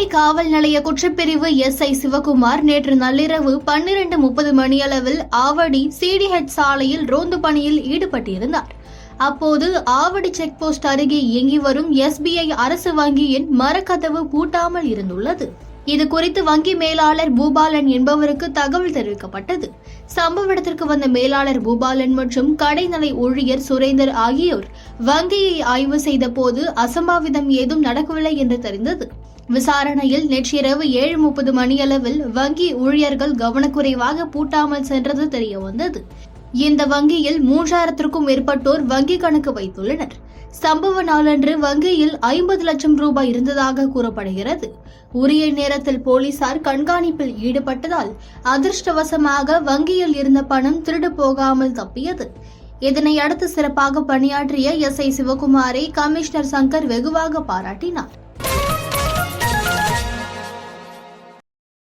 ஆவடி காவல் நிலைய குற்றப்பிரிவு SI சிவகுமார் நேற்று நள்ளிரவு 12:30 மணியளவில் ஆவடி CDH சாலையில் ரோந்து பணியில் ஈடுபட்டிருந்தார். அப்போது ஆவடி செக் போஸ்ட் அருகே இயங்கி வரும் SBI அரசு வங்கியின் மரக்கதவு பூட்டாமல் இருந்துள்ளது. இது குறித்து வங்கி மேலாளர் பூபாலன் என்பவருக்கு தகவல் தெரிவிக்கப்பட்டது. சம்பவ இடத்திற்கு வந்த மேலாளர் பூபாலன் மற்றும் கடைநிலை ஊழியர் சுரேந்தர் ஆகியோர் வங்கியை ஆய்வு செய்த போது அசம்பாவிதம் ஏதும் நடக்கவில்லை என்று தெரிந்தது. விசாரணையில் நேற்றிரவு 7:30 மணியளவில் வங்கி ஊழியர்கள் கவனக்குறைவாக பூட்டாமல் சென்றது தெரிய வந்தது. இந்த வங்கியில் 3000க்கும் மேற்பட்டோர் வங்கி கணக்கு வைத்துள்ளனர். சம்பவ நாளன்று வங்கியில் 50 லட்சம் ரூபாய் இருந்ததாக கூறப்படுகிறது. உரிய நேரத்தில் போலீசார் கண்காணிப்பில் ஈடுபட்டதால் அதிர்ஷ்டவசமாக வங்கியில் இருந்த பணம் திருடு போகாமல் தப்பியது. இதனை அடுத்து சிறப்பாக பணியாற்றிய SI சிவகுமாரை கமிஷனர் சங்கர் வெகுவாக பாராட்டினார்.